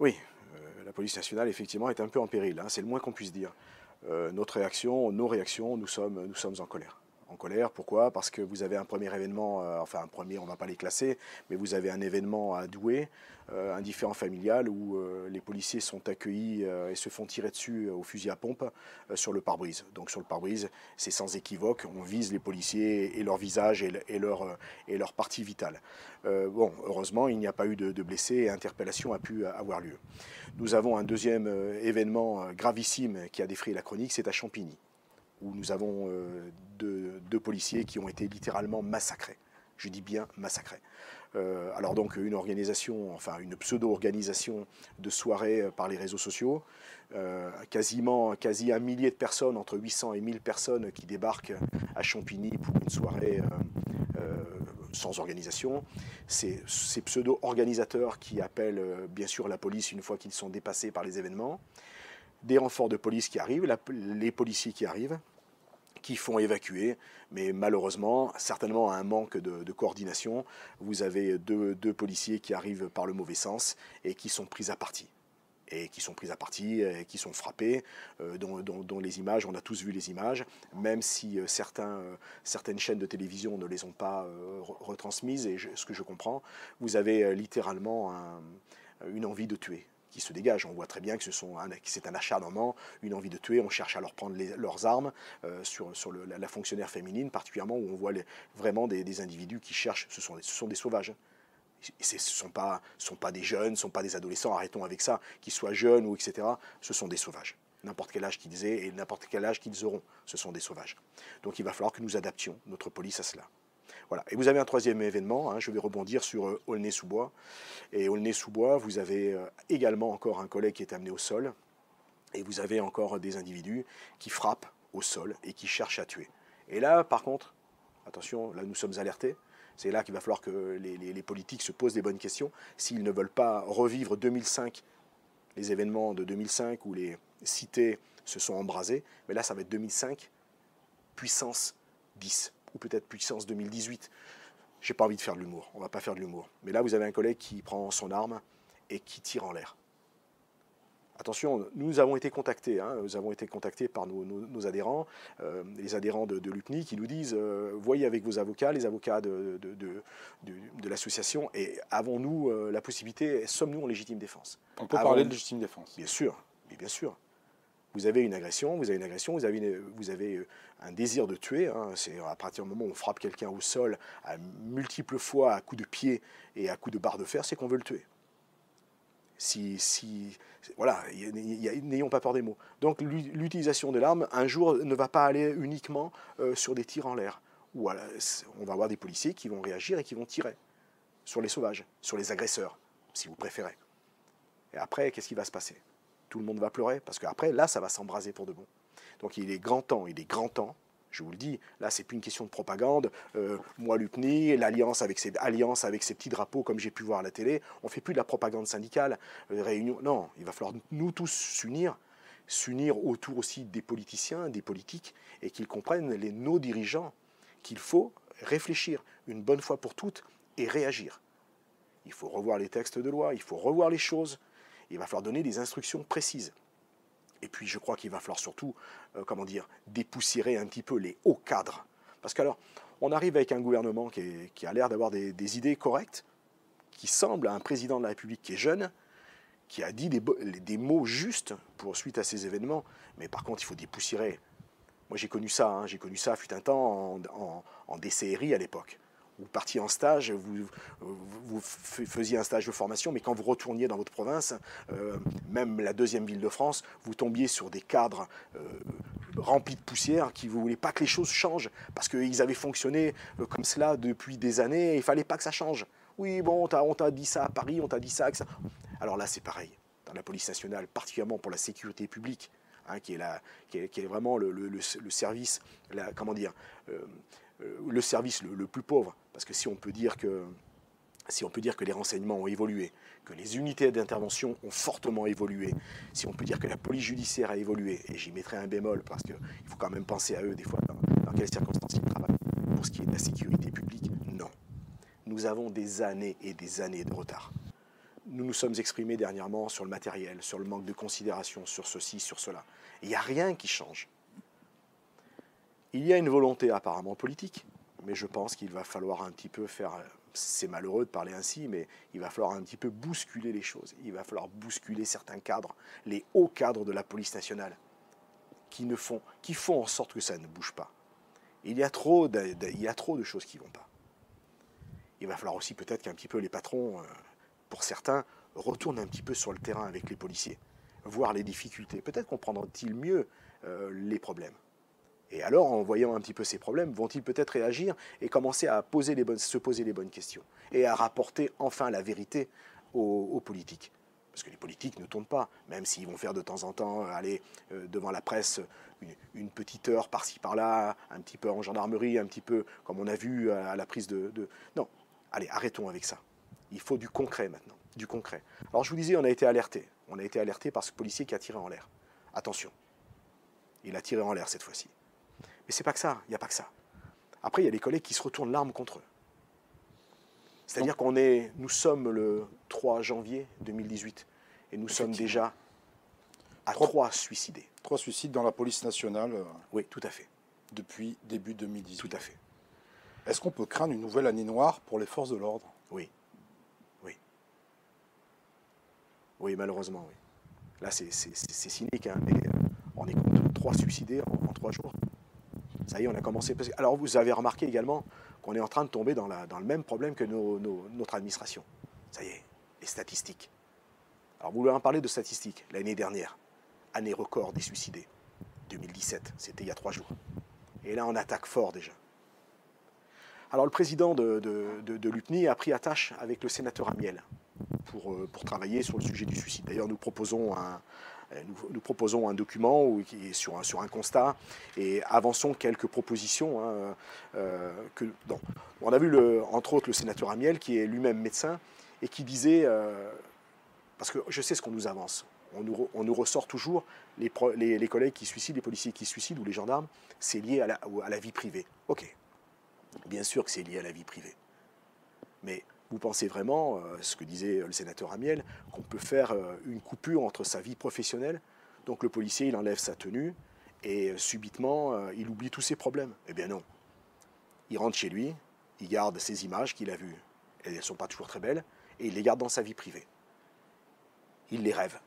Oui, la police nationale, effectivement, est un peu en péril, hein, c'est le moins qu'on puisse dire. Notre réaction, nos réactions, nous sommes en colère. En colère, pourquoi? Parce que vous avez un premier événement, enfin un premier, on ne va pas les classer, mais vous avez un événement à Douai, un différend familial où les policiers sont accueillis et se font tirer dessus au fusil à pompe sur le pare-brise. Donc sur le pare-brise, c'est sans équivoque, on vise les policiers et leur visage et leur partie vitale. Bon, heureusement, il n'y a pas eu de blessés et interpellation a pu avoir lieu. Nous avons un deuxième événement gravissime qui a défrayé la chronique, c'est à Champigny, où nous avons deux policiers qui ont été littéralement massacrés. Je dis bien massacrés. Alors donc une organisation, enfin une pseudo-organisation de soirée par les réseaux sociaux, quasi un millier de personnes, entre 800 et 1000 personnes qui débarquent à Champigny pour une soirée sans organisation. Ces pseudo-organisateurs qui appellent bien sûr la police une fois qu'ils sont dépassés par les événements, des renforts de police qui arrivent, les policiers qui arrivent, qui font évacuer, mais malheureusement, certainement à un manque de coordination, vous avez deux policiers qui arrivent par le mauvais sens et qui sont pris à partie. Et qui qui sont frappés, dont les images, on a tous vu les images, même si certaines chaînes de télévision ne les ont pas retransmises, et ce que je comprends, vous avez littéralement une envie de tuer qui se dégage. On voit très bien que c'est un acharnement, une envie de tuer. On cherche à leur prendre leurs armes sur la fonctionnaire féminine, particulièrement où on voit vraiment des individus qui cherchent. Ce sont des sauvages. Ce ne sont pas des jeunes, ce ne sont pas des adolescents, arrêtons avec ça, qu'ils soient jeunes ou etc. Ce sont des sauvages. N'importe quel âge qu'ils aient et n'importe quel âge qu'ils auront, ce sont des sauvages. Donc il va falloir que nous adaptions notre police à cela. Voilà. Et vous avez un troisième événement, hein, je vais rebondir sur Aulnay-sous-Bois. Et Aulnay-sous-Bois, vous avez également encore un collègue qui est amené au sol, et vous avez encore des individus qui frappent au sol et qui cherchent à tuer. Et là, par contre, attention, là nous sommes alertés, c'est là qu'il va falloir que les politiques se posent des bonnes questions, s'ils ne veulent pas revivre 2005, les événements de 2005 où les cités se sont embrasées, mais là ça va être 2005, puissance 10 ou peut-être puissance 2018. J'ai pas envie de faire de l'humour, on va pas faire de l'humour. Mais là, vous avez un collègue qui prend son arme et qui tire en l'air. Attention, nous avons été contactés, hein, nous avons été contactés par nos adhérents, les adhérents de l'UPNI, qui nous disent voyez avec vos avocats, les avocats de l'association, et avons-nous la possibilité, sommes-nous en légitime défense? On peut parler de légitime défense. Bien sûr, mais bien sûr. Vous avez une agression, vous avez un désir de tuer. Hein, c'est à partir du moment où on frappe quelqu'un au sol à multiples fois à coups de pied et à coups de barre de fer, c'est qu'on veut le tuer. Voilà, n'ayons pas peur des mots. Donc l'utilisation de l'arme, un jour, ne va pas aller uniquement sur des tirs en l'air. Ou on va avoir des policiers qui vont réagir et qui vont tirer sur les sauvages, sur les agresseurs, si vous préférez. Et après, qu'est-ce qui va se passer? Tout le monde va pleurer, parce qu'après, là, ça va s'embraser pour de bon. Donc il est grand temps, je vous le dis, là, c'est plus une question de propagande. Moi, l'UPNI, l'alliance avec ses petits drapeaux, comme j'ai pu voir à la télé, on ne fait plus de la propagande syndicale, réunion. Non, il va falloir nous tous s'unir autour aussi des politiciens, des politiques, et qu'ils comprennent, nos dirigeants, qu'il faut réfléchir une bonne fois pour toutes et réagir. Il faut revoir les textes de loi, il faut revoir les choses. Il va falloir donner des instructions précises. Et puis je crois qu'il va falloir surtout, dépoussiérer un petit peu les hauts cadres. Parce qu'alors, on arrive avec un gouvernement qui a l'air d'avoir des idées correctes, qui semble à un président de la République qui est jeune, qui a dit des mots justes suite à ces événements. Mais par contre, il faut dépoussiérer. Moi j'ai connu ça, fut un temps en DCRI à l'époque. Vous partiez en stage, vous faisiez un stage de formation, mais quand vous retourniez dans votre province, même la deuxième ville de France, vous tombiez sur des cadres remplis de poussière qui ne voulaient pas que les choses changent, parce qu'ils avaient fonctionné comme cela depuis des années, et il ne fallait pas que ça change. Oui, bon, on t'a dit ça à Paris, on t'a dit ça, ça. Alors là, c'est pareil. Dans la police nationale, particulièrement pour la sécurité publique, hein, qui est vraiment le service, le service le plus pauvre, parce que si on peut dire que les renseignements ont évolué, que les unités d'intervention ont fortement évolué, si on peut dire que la police judiciaire a évolué, et j'y mettrai un bémol, parce qu'il faut quand même penser à eux des fois, dans quelles circonstances ils travaillent, pour ce qui est de la sécurité publique, non. Nous avons des années et des années de retard. nous nous sommes exprimés dernièrement sur le matériel, sur le manque de considération, sur ceci, sur cela. Il n'y a rien qui change. Il y a une volonté apparemment politique, mais je pense qu'il va falloir un petit peu faire, c'est malheureux de parler ainsi, mais il va falloir un petit peu bousculer les choses. Il va falloir bousculer certains cadres, les hauts cadres de la police nationale, qui font en sorte que ça ne bouge pas. Il y a trop de choses qui ne vont pas. Il va falloir aussi peut-être qu'un petit peu les patrons, pour certains, retournent un petit peu sur le terrain avec les policiers, voir les difficultés. Peut-être comprendront-ils mieux les problèmes. Et alors, en voyant un petit peu ces problèmes, vont-ils peut-être réagir et commencer à se poser les bonnes questions et à rapporter enfin la vérité aux politiques. Parce que les politiques ne tournent pas, même s'ils vont faire de temps en temps aller devant la presse une petite heure par-ci par-là, un petit peu en gendarmerie, un petit peu comme on a vu à la prise de... Non, allez, arrêtons avec ça. Il faut du concret maintenant, du concret. Alors je vous disais, on a été alerté. On a été alerté par ce policier qui a tiré en l'air. Attention, il a tiré en l'air cette fois-ci. Mais c'est pas que ça, il n'y a pas que ça. Après, il y a des collègues qui se retournent l'arme contre eux. C'est-à-dire nous sommes le 3 janvier 2018 et nous sommes déjà à 3 suicidés. 3 suicides dans la police nationale. Oui, tout à fait. Depuis début 2018. Tout à fait. Est-ce qu'on peut craindre une nouvelle année noire pour les forces de l'ordre? Oui. Oui. Oui, malheureusement, oui. Là, c'est cynique, hein, mais on est contre 3 suicidés en 3 jours. Ça y est, on a commencé. Alors, vous avez remarqué également qu'on est en train de tomber dans le même problème que notre administration. Ça y est, les statistiques. Alors, vous voulez en parler de statistiques? L'année dernière, année record des suicidés. 2017, c'était il y a 3 jours. Et là, on attaque fort déjà. Alors, le président de l'UPNI a pris attache avec le sénateur Amiel pour travailler sur le sujet du suicide. D'ailleurs, nous proposons un document qui est sur un constat et avançons quelques propositions. On a vu entre autres le sénateur Amiel, qui est lui-même médecin, et qui disait, parce que je sais ce qu'on nous avance, on nous ressort toujours les collègues qui suicident, les policiers qui suicident ou les gendarmes, c'est lié à la vie privée. Ok, bien sûr que c'est lié à la vie privée. Mais vous pensez vraiment, ce que disait le sénateur Amiel, qu'on peut faire une coupure entre sa vie professionnelle, donc le policier il enlève sa tenue et subitement il oublie tous ses problèmes? Eh bien non. Il rentre chez lui, il garde ses images qu'il a vues, elles ne sont pas toujours très belles, et il les garde dans sa vie privée. Il les rêve,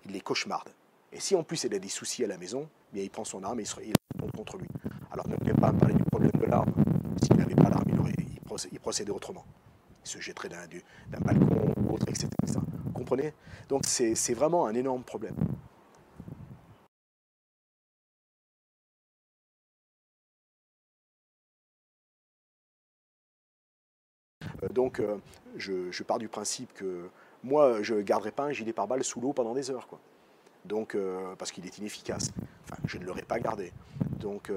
il les cauchemarde. Et si en plus il a des soucis à la maison, eh bien il prend son arme et il retourne contre lui. Alors ne voulez pas me parler du problème de l'arme. S'il n'avait pas l'arme, il procédait autrement. Il se jetterait d'un balcon ou autre, etc. Vous comprenez? Donc c'est vraiment un énorme problème. Donc je pars du principe que moi, je ne garderai pas un gilet pare-balles sous l'eau pendant des heures, quoi. Donc, parce qu'il est inefficace. Enfin, je ne l'aurais pas gardé. Donc,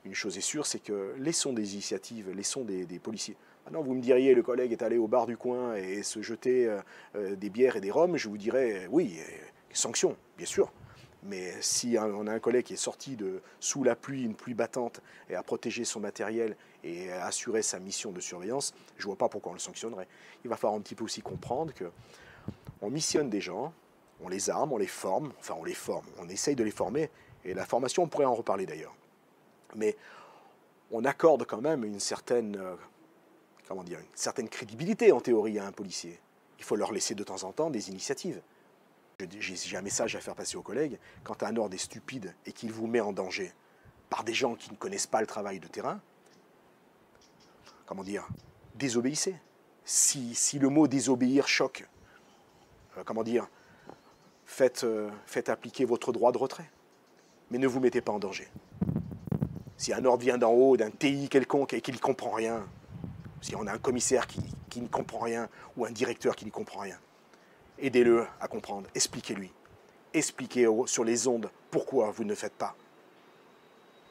une chose est sûre, c'est que laissons des initiatives, laissons des policiers. Maintenant, vous me diriez, le collègue est allé au bar du coin et se jeter des bières et des rhums, je vous dirais, oui, sanction, bien sûr. Mais si on a un collègue qui est sorti sous la pluie, une pluie battante, et a protégé son matériel et a assuré sa mission de surveillance, je ne vois pas pourquoi on le sanctionnerait. Il va falloir un petit peu aussi comprendre qu'on missionne des gens, on les arme, on les forme, enfin on les forme, on essaye de les former, et la formation, on pourrait en reparler d'ailleurs. Mais on accorde quand même une certaine crédibilité en théorie à un policier. Il faut leur laisser de temps en temps des initiatives. J'ai un message à faire passer aux collègues. Quand un ordre est stupide et qu'il vous met en danger par des gens qui ne connaissent pas le travail de terrain, désobéissez. Si le mot désobéir choque, faites appliquer votre droit de retrait. Mais ne vous mettez pas en danger. Si un ordre vient d'en haut, d'un TI quelconque et qu'il ne comprend rien, si on a un commissaire qui ne comprend rien ou un directeur qui ne comprend rien, aidez-le à comprendre, expliquez-lui. Expliquez sur les ondes pourquoi vous ne le faites pas.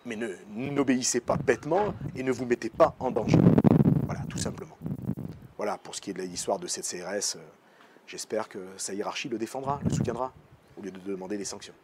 Mais n'obéissez pas bêtement et ne vous mettez pas en danger. Voilà, tout simplement. Voilà, pour ce qui est de l'histoire de cette CRS, j'espère que sa hiérarchie le défendra, le soutiendra, au lieu de demander des sanctions.